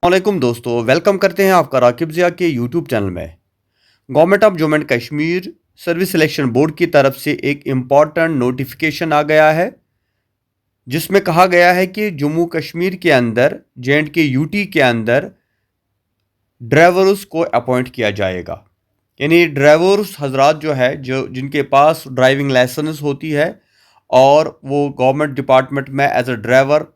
वालेकुम दोस्तों, वेलकम करते हैं आपका राकिब ज़िया के यूट्यूब चैनल में। Government of Jammu and Kashmir service selection board की तरफ से एक इम्पॉर्टेंट नोटिफिकेशन आ गया है, जिसमें कहा गया है कि जम्मू कश्मीर के अंदर जे.एंड.के यूटी के अंदर ड्राइवर्स को अपॉइंट किया जाएगा। यानी ड्राइवर्स हजरात जो है, जो जिनके पास ड्राइविंग लाइसेंस होती है और वो गवर्नमेंट डिपार्टमेंट में एज अ ड्राइवर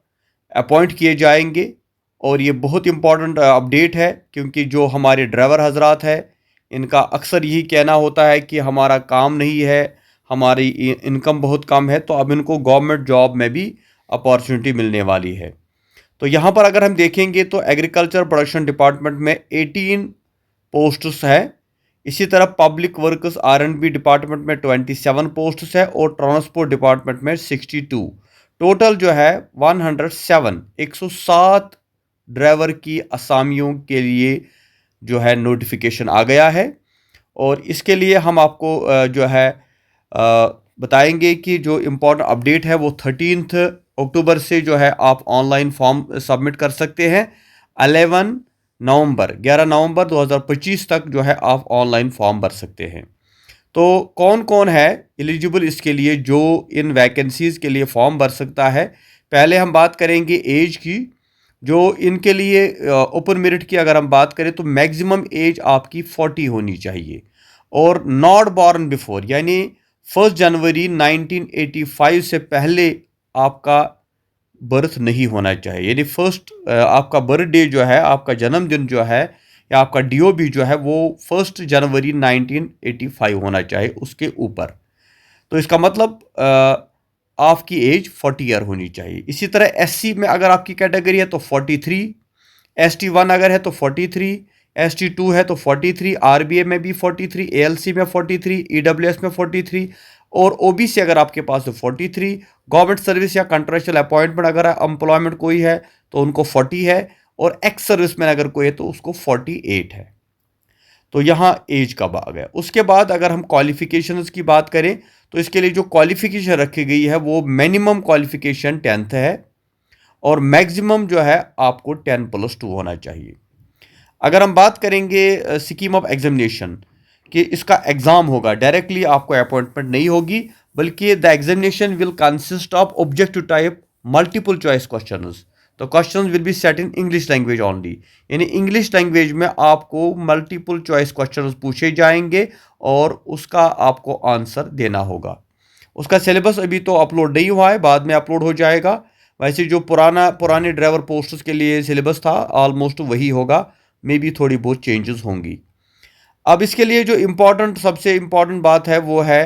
अपॉइंट किए जाएंगे। और ये बहुत इंपॉर्टेंट अपडेट है, क्योंकि जो हमारे ड्राइवर हजरात है, इनका अक्सर यही कहना होता है कि हमारा काम नहीं है, हमारी इनकम बहुत कम है, तो अब इनको गवर्नमेंट जॉब में भी अपॉर्चुनिटी मिलने वाली है। तो यहाँ पर अगर हम देखेंगे तो एग्रीकल्चर प्रोडक्शन डिपार्टमेंट में 18 पोस्ट्स है। इसी तरह पब्लिक वर्क्स R&B डिपार्टमेंट में 27 पोस्ट्स है और ट्रांसपोर्ट डिपार्टमेंट में 62। टोटल जो है 107 ड्राइवर की असामियों के लिए जो है नोटिफिकेशन आ गया है। और इसके लिए हम आपको जो है बताएंगे कि जो इम्पोर्टेंट अपडेट है वो 13 अक्टूबर से जो है आप ऑनलाइन फॉर्म सबमिट कर सकते हैं। 11 नवंबर 2025 तक जो है आप ऑनलाइन फॉर्म भर सकते हैं। तो कौन कौन है एलिजिबल इसके लिए, जो इन वैकेंसीज़ के लिए फॉर्म भर सकता है? पहले हम बात करेंगे एज की। जो इनके लिए ओपन मेरिट की अगर हम बात करें तो मैक्सिमम एज आपकी 40 होनी चाहिए और नॉट बॉर्न बिफोर, यानी 1 जनवरी 1985 से पहले आपका बर्थ नहीं होना चाहिए। यानी आपका बर्थ डे जो है, आपका जन्मदिन जो है या आपका DOB जो है वो 1 जनवरी 1985 होना चाहिए, उसके ऊपर। तो इसका मतलब आपकी एज 40 ईयर होनी चाहिए। इसी तरह SC में अगर आपकी कैटेगरी है तो 43, ST1 अगर है तो 43, ST2 है तो 43, RBA में भी 43, ALC में 43, EWS में 43 और OBC अगर आपके पास है 43। गवर्नमेंट सर्विस या कंट्रेक्चुअल अपॉइंटमेंट अगर एम्प्लॉयमेंट कोई है तो उनको 40 है और एक्स सर्विसमैन अगर कोई है तो उसको 48 है। तो यहाँ एज का भाग है। उसके बाद अगर हम क्वालिफिकेशंस की बात करें तो इसके लिए जो क्वालिफिकेशन रखी गई है वो मिनिमम क्वालिफिकेशन 10th है और मैक्सिमम जो है आपको 10+2 होना चाहिए। अगर हम बात करेंगे स्कीम ऑफ एग्जामिनेशन कि इसका एग्ज़ाम होगा, डायरेक्टली आपको अपॉइंटमेंट नहीं होगी, बल्कि the examination will consist of objective type multiple choice questions. तो questions will be set in English language only, यानी इंग्लिश लैंग्वेज में आपको मल्टीपल चॉइस क्वेश्चंस पूछे जाएंगे और उसका आपको आंसर देना होगा। उसका सिलेबस अभी तो अपलोड नहीं हुआ है, बाद में अपलोड हो जाएगा। वैसे जो पुराने ड्राइवर पोस्ट्स के लिए सिलेबस था ऑलमोस्ट वही होगा, मे भी थोड़ी बहुत चेंजेस होंगी। अब इसके लिए जो सबसे इम्पॉर्टेंट बात है वो है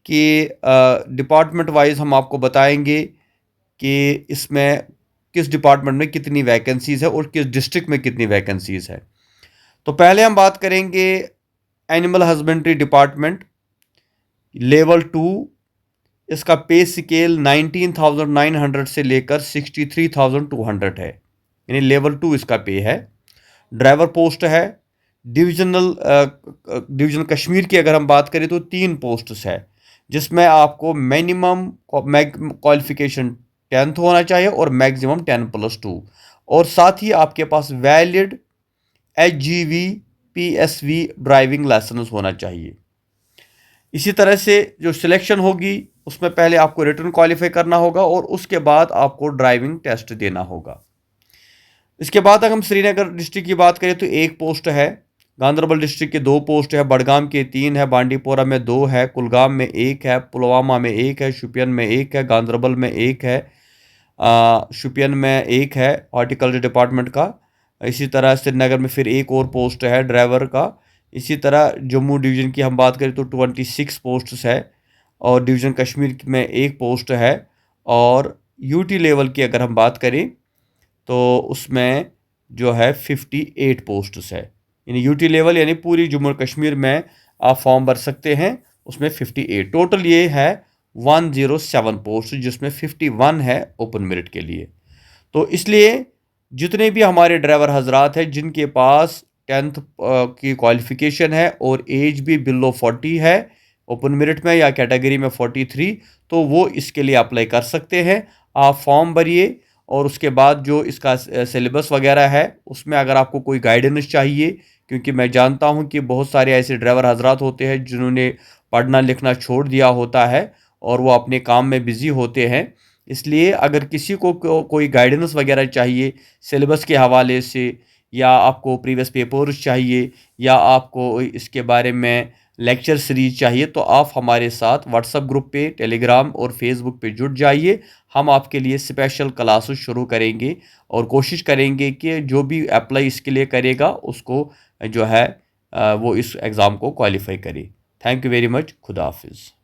कि डिपार्टमेंट वाइज हम आपको बताएंगे कि इसमें किस डिपार्टमेंट में कितनी वैकेंसीज़ है और किस डिस्ट्रिक्ट में कितनी वैकेंसीज़ है। तो पहले हम बात करेंगे एनिमल हस्बेंड्री डिपार्टमेंट लेवल 2। इसका पे स्केल 19,900 से लेकर 63,200 है, यानी लेवल 2 इसका पे है। ड्राइवर पोस्ट है। डिवीजन कश्मीर की अगर हम बात करें तो 3 पोस्ट्स है, जिसमें आपको मिनिमम क्वालिफिकेशन 10th होना चाहिए और मैक्सिमम 10+2, और साथ ही आपके पास valid HGV PSV driving licence होना चाहिए। इसी तरह से जो सिलेक्शन होगी उसमें पहले आपको रिटन क्वालिफाई करना होगा और उसके बाद आपको ड्राइविंग टेस्ट देना होगा। इसके बाद अगर हम श्रीनगर डिस्ट्रिक्ट की बात करें तो 1 पोस्ट है, गांदरबल डिस्ट्रिक्ट के 2 पोस्ट है, बडगाम के 3 है, बांडीपोरा में 2 है, कुलगाम में 1 है, पुलवामा में 1 है, शुपियन में 1 है, गांदरबल में 1 है, शुपियन में 1 है हॉर्टिकल्चर डिपार्टमेंट का। इसी तरह श्रीनगर में फिर 1 और पोस्ट है ड्राइवर का। इसी तरह जम्मू डिवीज़न की हम बात करें तो 26 पोस्ट्स है और डिवीज़न कश्मीर में 1 पोस्ट है। और UT लेवल की अगर हम बात करें तो उसमें जो है 58 पोस्ट्स है, यानी UT लेवल यानी पूरी जम्मू कश्मीर में आप फॉर्म भर सकते हैं, उसमें 58। टोटल ये है 107 पोस्ट, जिसमें 51 है ओपन मेरिट के लिए। तो इसलिए जितने भी हमारे ड्राइवर हजरात हैं जिनके पास 10th की क्वालिफिकेशन है और एज भी बिलो 40 है ओपन मेरिट में या कैटेगरी में 43, तो वो इसके लिए अप्लाई कर सकते हैं। आप फॉर्म भरिए और उसके बाद जो इसका सिलेबस वगैरह है उसमें अगर आपको कोई गाइडेंस चाहिए, क्योंकि मैं जानता हूं कि बहुत सारे ऐसे ड्राइवर हजरात होते हैं जिन्होंने पढ़ना लिखना छोड़ दिया होता है और वो अपने काम में बिज़ी होते हैं। इसलिए अगर किसी को कोई गाइडेंस वगैरह चाहिए सिलेबस के हवाले से, या आपको प्रीवियस पेपर्स चाहिए, या आपको इसके बारे में लेक्चर सीरीज चाहिए, तो आप हमारे साथ व्हाट्सएप ग्रुप पे, टेलीग्राम और फेसबुक पे जुड़ जाइए। हम आपके लिए स्पेशल क्लासेस शुरू करेंगे और कोशिश करेंगे कि जो भी अप्लाई इसके लिए करेगा उसको जो है वो इस एग्ज़ाम को क्वालिफाई करे। Thank you very much. खुदा हाफिज़।